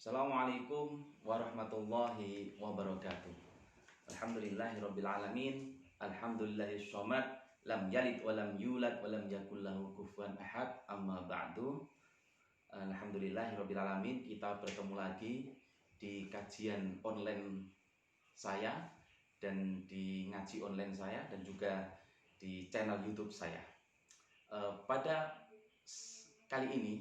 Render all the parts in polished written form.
Assalamualaikum warahmatullahi wabarakatuh. Alhamdulillahirabbil alamin. Alhamdulillahis shomad. Lam yalid wa lam yulad wa lam yakul lahu kufuwan ahad. Amma ba'du. Alhamdulillahirabbil alamin. Kita bertemu lagi di kajian online saya dan di ngaji online saya dan juga di channel YouTube saya. Pada kali ini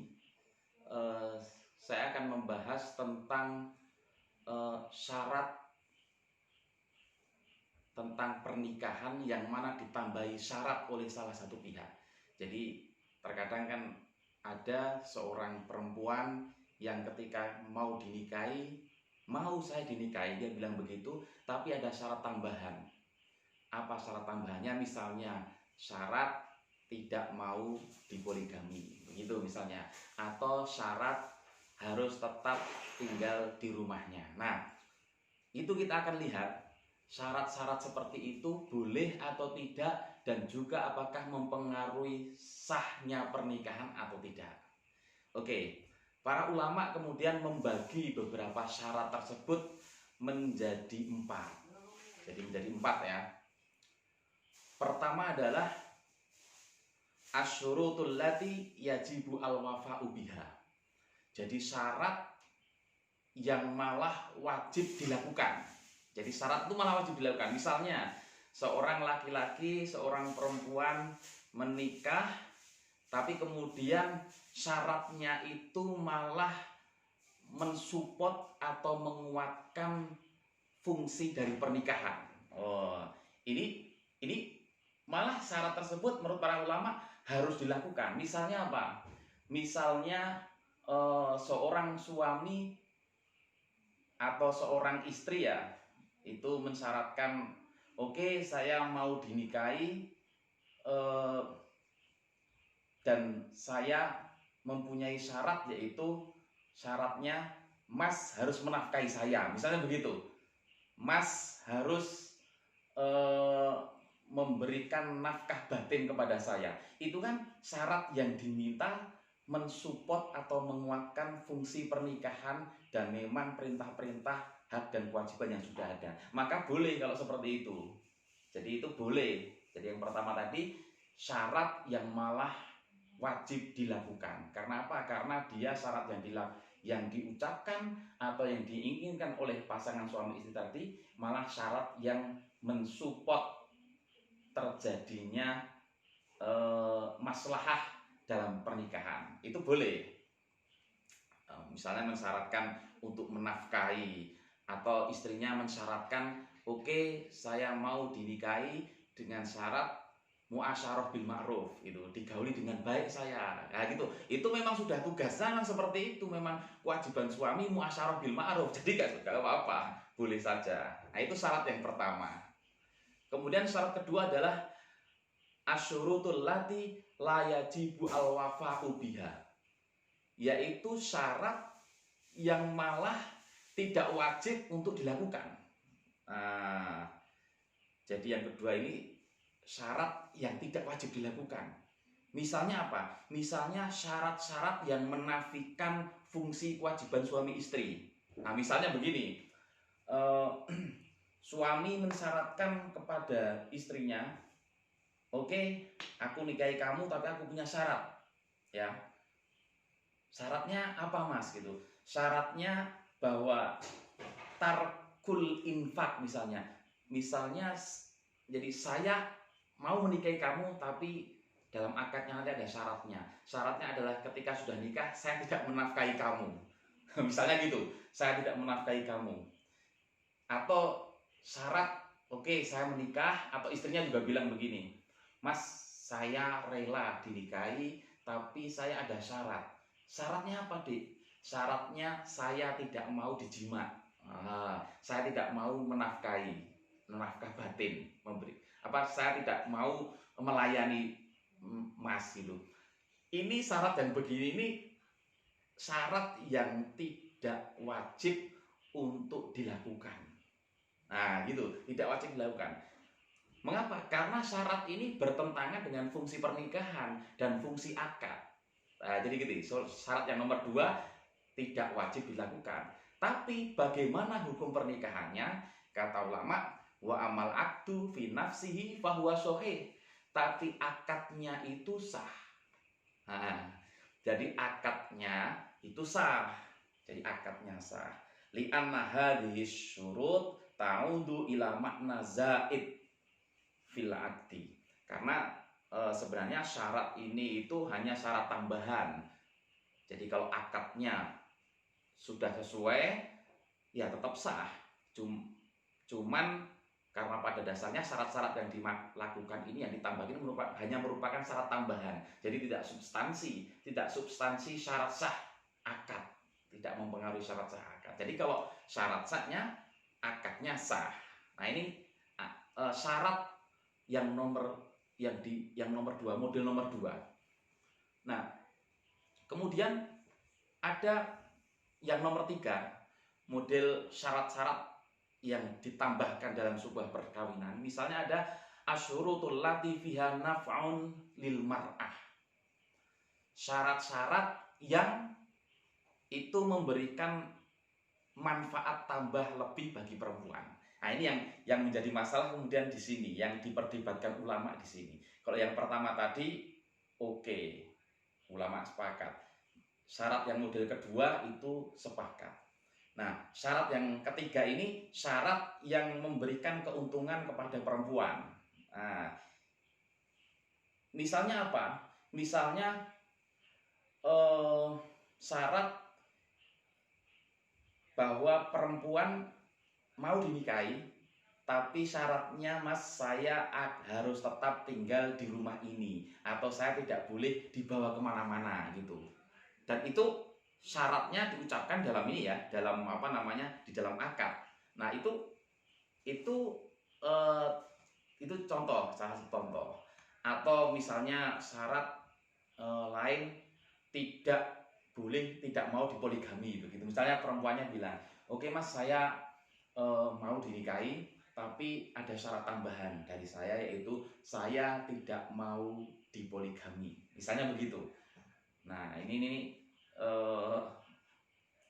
saya akan membahas tentang syarat tentang pernikahan yang mana ditambahi syarat oleh salah satu pihak. Jadi terkadang kan ada seorang perempuan yang ketika mau dinikahi, mau saya dinikahi, dia bilang begitu, tapi ada syarat tambahan. Apa syarat tambahannya? Misalnya syarat tidak mau dipoligami, begitu misalnya, atau syarat harus tetap tinggal di rumahnya. Nah, itu kita akan lihat syarat-syarat seperti itu boleh atau tidak, dan juga apakah mempengaruhi sahnya pernikahan atau tidak. Oke, para ulama kemudian membagi beberapa syarat tersebut menjadi 4. Jadi menjadi 4 ya. Pertama adalah asyurutul lati yajibu al-wafa'u biha. Jadi syarat yang malah wajib dilakukan. Jadi syarat itu malah wajib dilakukan. Misalnya seorang laki-laki, seorang perempuan menikah, tapi kemudian syaratnya itu malah mensupport atau menguatkan fungsi dari pernikahan. Ini malah syarat tersebut menurut para ulama harus dilakukan. Misalnya apa? Misalnya seorang suami atau seorang istri ya, itu mensyaratkan, oke, saya mau dinikahi dan saya mempunyai syarat, yaitu syaratnya Mas harus menafkahi saya, misalnya begitu. Mas harus memberikan nafkah batin kepada saya. Itu kan syarat yang diminta mensupport atau menguatkan fungsi pernikahan dan memang perintah-perintah hak dan kewajiban yang sudah ada. Maka boleh kalau seperti itu. Jadi itu boleh. Jadi yang pertama tadi syarat yang malah wajib dilakukan. Karena apa? Karena dia syarat yang diucapkan atau yang diinginkan oleh pasangan suami istri tadi malah syarat yang mensupport terjadinya maslahah dalam pernikahan. Itu boleh. Misalnya mensyaratkan untuk menafkahi, atau istrinya mensyaratkan, oke, saya mau dinikahi dengan syarat muasyarah bil ma'ruf, itu digauli dengan baik saya. Nah gitu. Itu memang sudah tugasnya seperti itu, memang kewajiban suami muasyarah bil ma'ruf. Jadi gak apa-apa, boleh saja. Nah, itu syarat yang pertama. Kemudian syarat kedua adalah asyurutul lati la yajibu al-wafa'u biha, yaitu syarat yang malah tidak wajib untuk dilakukan. Nah, jadi yang kedua ini syarat yang tidak wajib dilakukan. Misalnya apa? Misalnya syarat-syarat yang menafikan fungsi kewajiban suami istri. Nah, misalnya begini, suami mensyaratkan kepada istrinya, oke, aku nikahi kamu tapi aku punya syarat. Ya. Syaratnya apa, Mas, gitu? Syaratnya bahwa tarkul infak misalnya. Misalnya jadi saya mau menikahi kamu tapi dalam akadnya nanti ada syaratnya. Syaratnya adalah ketika sudah nikah saya tidak menafkahi kamu. Misalnya gitu, saya tidak menafkahi kamu. Atau syarat, oke, saya menikah, atau istrinya juga bilang begini, Mas, saya rela dinikahi, tapi saya ada syarat. Syaratnya apa, Dik? Syaratnya saya tidak mau dijimat. Saya tidak mau menafkahi, nafkah batin, memberi. Saya tidak mau melayani Mas gitu. Ini syarat yang begini, ini syarat yang tidak wajib untuk dilakukan. Nah, gitu, tidak wajib dilakukan. Mengapa? Karena syarat ini bertentangan dengan fungsi pernikahan dan fungsi akad. Nah, jadi gitu. Syarat yang nomor 2, tidak wajib dilakukan. Tapi bagaimana hukum pernikahannya? Kata ulama, wa amal akdu fi nafsihi fahuwa sahih. Tapi akadnya itu sah. Nah, jadi akadnya itu sah. Jadi akadnya sah. Li'anna hadhihi syurut ta'udu ila makna zaid fil akdi. Karena sebenarnya syarat ini itu hanya syarat tambahan. Jadi kalau akadnya sudah sesuai, ya tetap sah. Cuman karena pada dasarnya syarat-syarat yang dilakukan ini, yang ditambahkan hanya merupakan syarat tambahan. Jadi tidak substansi syarat sah akad, tidak mempengaruhi syarat sah akad. Jadi kalau syarat sahnya, akadnya sah. Nah ini syarat yang nomor 2, model nomor 2. Nah kemudian ada yang nomor 3, model syarat-syarat yang ditambahkan dalam sebuah perkawinan. Misalnya ada asyurutul lati fiha naf'un lil mar'ah. Syarat-syarat yang itu memberikan manfaat tambah lebih bagi perempuan. Nah, ini yang menjadi masalah kemudian di sini, yang diperdebatkan ulama di sini. Kalau yang pertama tadi oke, ulama sepakat. Syarat yang model kedua itu sepakat. Nah, syarat yang ketiga ini syarat yang memberikan keuntungan kepada perempuan. Nah, misalnya apa? Misalnya syarat bahwa perempuan mau dinikahi, tapi syaratnya, Mas, saya harus tetap tinggal di rumah ini, atau saya tidak boleh dibawa kemana-mana gitu. Dan itu syaratnya diucapkan dalam ini ya, dalam di dalam akad. Nah itu contoh, salah satu contoh. Atau misalnya syarat lain, tidak mau dipoligami begitu. Misalnya perempuannya bilang, oke Mas, saya mau dinikahi, tapi ada syarat tambahan dari saya, yaitu saya tidak mau dipoligami. Misalnya begitu. Nah ini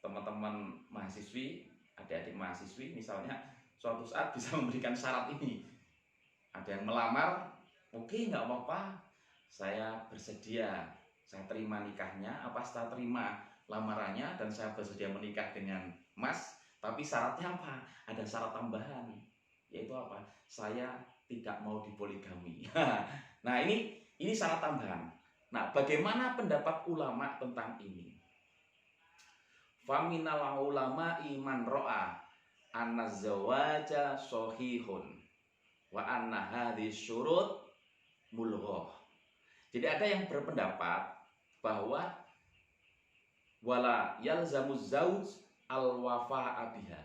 teman-teman mahasiswi, adik-adik mahasiswi misalnya suatu saat bisa memberikan syarat ini. Ada yang melamar, oke, nggak apa-apa, saya bersedia, saya terima nikahnya, saya terima lamarannya, dan saya bersedia menikah dengan Mas, tapi syaratnya apa? Ada syarat tambahan, yaitu apa? Saya tidak mau dipoligami. Nah ini syarat tambahan. Nah, bagaimana pendapat ulama tentang ini? Faminal ulama iman ro'a anna zawaja sohihun wa anna hadhihi syurut mulghah. Jadi ada yang berpendapat bahwa wala yalzamu zauj al wafa'a biha.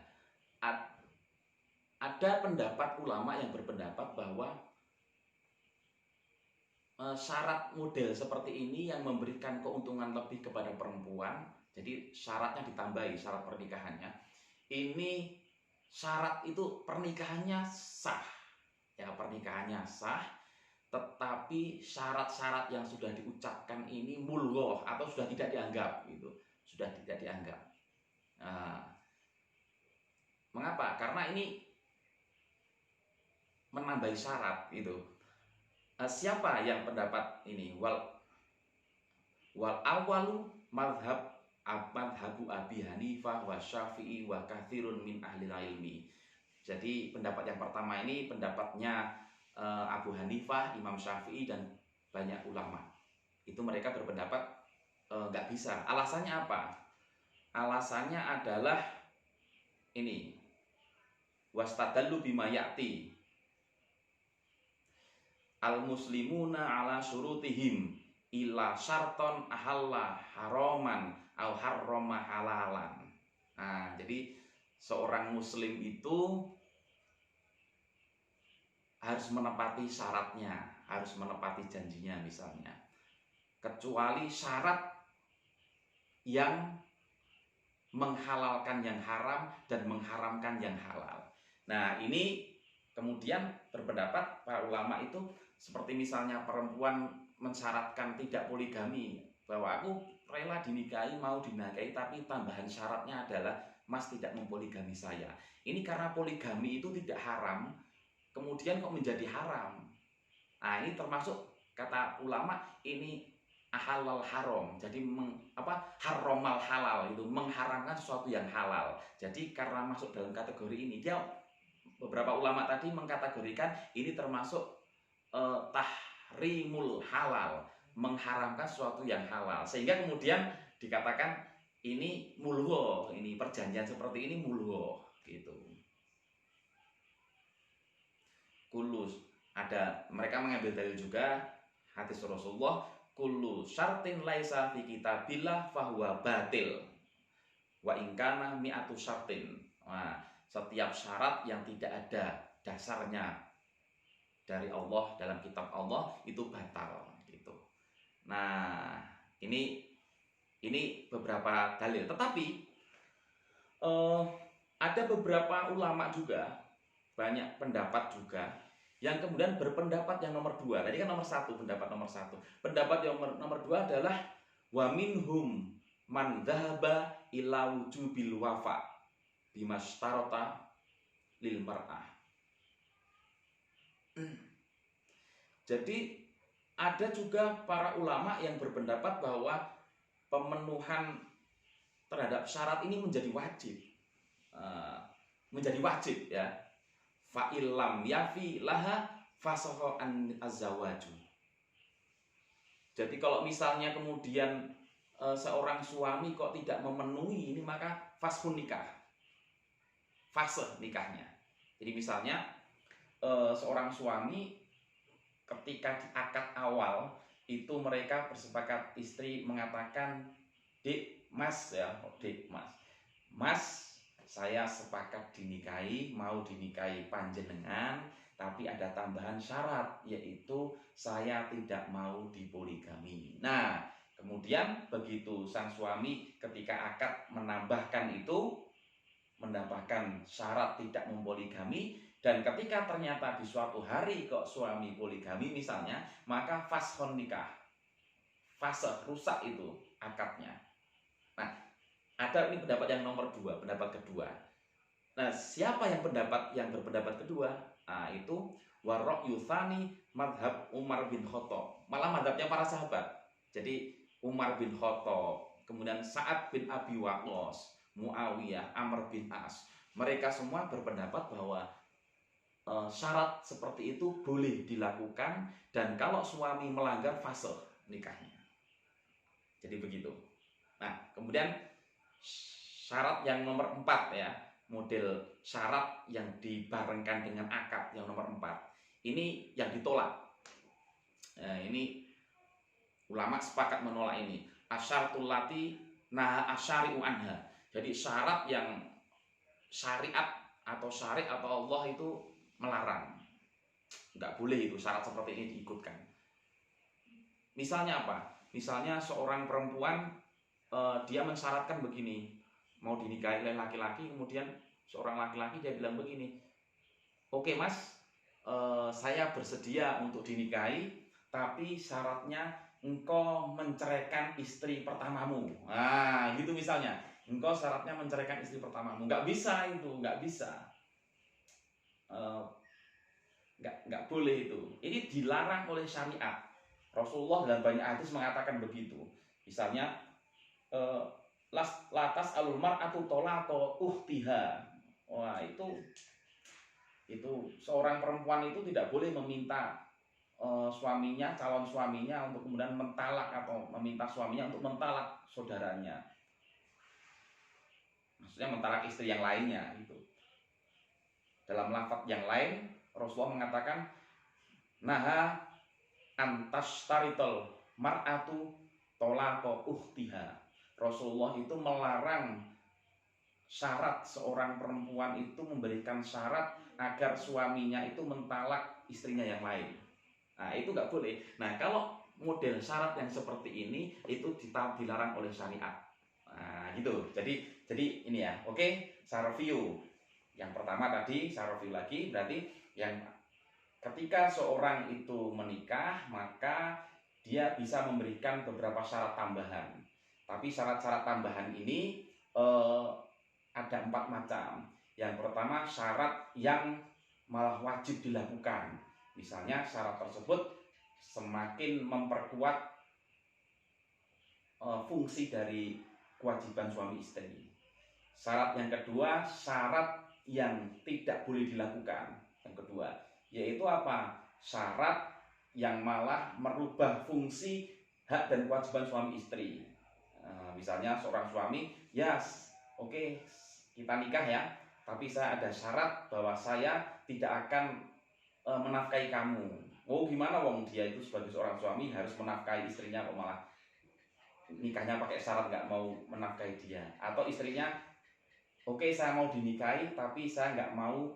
Ada pendapat ulama yang berpendapat bahwa syarat model seperti ini yang memberikan keuntungan lebih kepada perempuan, jadi syaratnya ditambahi, syarat pernikahannya. Ini syarat itu pernikahannya sah. Ya, pernikahannya sah, tetapi syarat-syarat yang sudah diucapkan ini mulghah atau sudah tidak dianggap gitu. Sudah tidak dianggap. Nah, mengapa? Karena ini menambahi syarat gitu. Siapa yang pendapat ini? Wal awalu madhabu Abi Hanifah wa Syafi'i wa katsirun min ahli ilmi. Jadi pendapat yang pertama ini pendapatnya Abu Hanifah, Imam Syafi'i, dan banyak ulama. Itu mereka berpendapat nggak bisa. Alasannya apa? Alasannya adalah ini, wastadallu bima ya'ti al-muslimuna ala syurutihim ila syarton ahalla haraman au harrama halalan. Nah, jadi seorang muslim itu harus menepati syaratnya, harus menepati janjinya misalnya. Kecuali syarat yang menghalalkan yang haram dan mengharamkan yang halal. Nah, ini kemudian berpendapat para ulama itu, seperti misalnya perempuan mensyaratkan tidak poligami, bahwa aku rela dinikahi, mau dinikahi, tapi tambahan syaratnya adalah Mas tidak mempoligami saya. Ini karena poligami itu tidak haram, kemudian kok menjadi haram. Nah, ini termasuk kata ulama ini halal haram. Jadi haromal halal, itu mengharamkan sesuatu yang halal. Jadi karena masuk dalam kategori ini, dia beberapa ulama tadi mengkategorikan ini termasuk tahrimul halal, mengharamkan sesuatu yang halal, sehingga kemudian dikatakan ini mulho, ini perjanjian seperti ini mulho gitu. Kulus ada, mereka mengambil dalil juga hadis Rasulullah, kullu syartin laisa fi kitabillah fahuwa batil wa ingkana mi'atu syartin. Nah, setiap syarat yang tidak ada dasarnya dari Allah dalam kitab Allah itu batal gitu. Nah, ini beberapa dalil. Tetapi ada beberapa ulama juga, banyak pendapat juga yang kemudian berpendapat yang nomor 2. Tadi kan nomor 1, pendapat nomor 1. Pendapat yang nomor 2 adalah wa minhum man dhahaba ila wujubil wafa bimastarota lil mar'ah. Jadi ada juga para ulama yang berpendapat bahwa pemenuhan terhadap syarat ini menjadi wajib. Menjadi wajib ya. Fa'ilam yafi laha fasaho an azawaju. Jadi kalau misalnya kemudian seorang suami kok tidak memenuhi ini, maka fashun nikah, fase nikahnya. Jadi misalnya seorang suami ketika di akad awal itu mereka bersepakat, istri mengatakan, "Dik, Mas ya, Dik, Mas, saya sepakat dinikahi, mau dinikahi panjenengan, tapi ada tambahan syarat, yaitu saya tidak mau dipoligami." Nah, kemudian begitu sang suami ketika akad menambahkan syarat tidak mempoligami, dan ketika ternyata di suatu hari kok suami poligami misalnya, maka fashon nikah, fase rusak itu akadnya. Nah, ada ini pendapat yang nomor 2, pendapat kedua. Nah, siapa yang berpendapat kedua? Nah, itu warok yuthani madhab Umar bin Khattab. Malah madhabnya para sahabat. Jadi Umar bin Khattab, kemudian Sa'ad bin Abi Waqqas, Muawiyah, Amr bin As. Mereka semua berpendapat bahwa syarat seperti itu boleh dilakukan, dan kalau suami melanggar fase nikahnya. Jadi begitu. Nah, kemudian syarat yang nomor 4 ya, model syarat yang dibarengkan dengan akad yang nomor 4. Ini yang ditolak. Nah, ini ulama sepakat menolak ini. Asyaratul lati naha asyari'u anha. Jadi syarat yang syariat atau Allah itu melarang. Enggak boleh itu syarat seperti ini diikutkan. Misalnya apa? Misalnya seorang perempuan dia mensyaratkan begini, mau dinikahi oleh laki-laki, kemudian seorang laki-laki dia bilang begini, "Oke Mas, saya bersedia untuk dinikahi, tapi syaratnya engkau menceraikan istri pertamamu." Nah, gitu misalnya. Engkau syaratnya menceraikan istri pertamamu. Nggak bisa itu, nggak bisa. Nggak boleh itu. Ini dilarang oleh syariat. Rasulullah dalam banyak hadis mengatakan begitu. Misalnya, latas alul mar'atu tolaqo ukhtiha. Wah, itu seorang perempuan itu tidak boleh meminta suaminya, calon suaminya untuk kemudian mentalak, atau meminta suaminya untuk mentalak saudaranya. Maksudnya mentalak istri yang lainnya gitu. Dalam lafaz yang lain Rasulullah mengatakan, naha antastaritul mar'atu tolaqo ukhtiha. Rasulullah itu melarang syarat seorang perempuan itu memberikan syarat agar suaminya itu mentalak istrinya yang lain. Nah, itu nggak boleh. Nah, kalau model syarat yang seperti ini itu dilarang oleh syariat. Nah, gitu. Jadi ini ya. Oke, saya review. Yang pertama tadi saya review lagi, berarti yang ketika seorang itu menikah, maka dia bisa memberikan beberapa syarat tambahan. Tapi syarat-syarat tambahan ini ada 4 macam. Yang pertama syarat yang malah wajib dilakukan. Misalnya syarat tersebut semakin memperkuat fungsi dari kewajiban suami istri. Syarat yang kedua, syarat yang tidak boleh dilakukan. Yang kedua, yaitu apa? Syarat yang malah merubah fungsi hak dan kewajiban suami istri. Misalnya seorang suami, ya oke, kita nikah ya, tapi saya ada syarat bahwa saya tidak akan menafkahi kamu. Oh gimana wong, dia itu sebagai seorang suami harus menafkahi istrinya, kok malah nikahnya pakai syarat nggak mau menafkahi dia. Atau istrinya, oke, saya mau dinikahi tapi saya nggak mau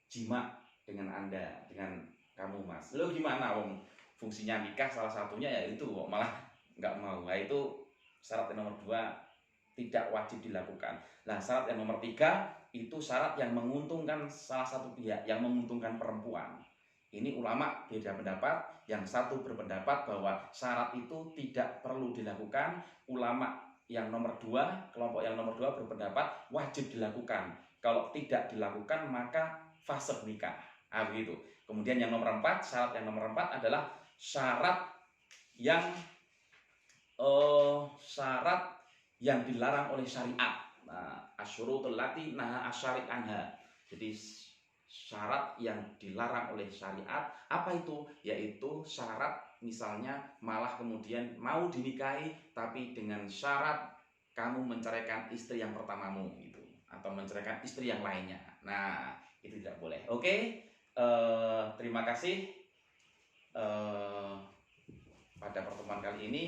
jima dengan Anda, dengan kamu mas. Lo gimana wong, fungsinya nikah salah satunya ya itu, kok malah nggak mau. Nah itu syarat yang nomor 2, tidak wajib dilakukan. Nah syarat yang nomor 3 itu syarat yang menguntungkan salah satu pihak, yang menguntungkan perempuan. Ini ulama beda pendapat. Yang satu berpendapat bahwa syarat itu tidak perlu dilakukan. Ulama yang nomor 2, kelompok yang nomor 2 berpendapat wajib dilakukan. Kalau tidak dilakukan maka fasakh nikah. Begitu. Kemudian yang nomor 4, syarat yang nomor 4 adalah syarat yang dilarang oleh syariat. Nah, asyurutul lati naha asyari anha. Jadi syarat yang dilarang oleh syariat apa itu? Yaitu syarat misalnya malah kemudian mau dinikahi tapi dengan syarat kamu menceraikan istri yang pertamamu gitu, atau menceraikan istri yang lainnya. Nah, itu tidak boleh. Oke, terima kasih pada pertemuan kali ini.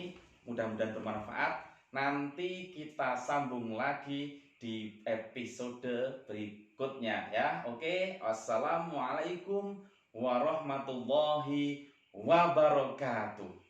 Mudah-mudahan bermanfaat. Nanti kita sambung lagi di episode berikutnya ya. Oke, assalamualaikum warahmatullahi wabarakatuh.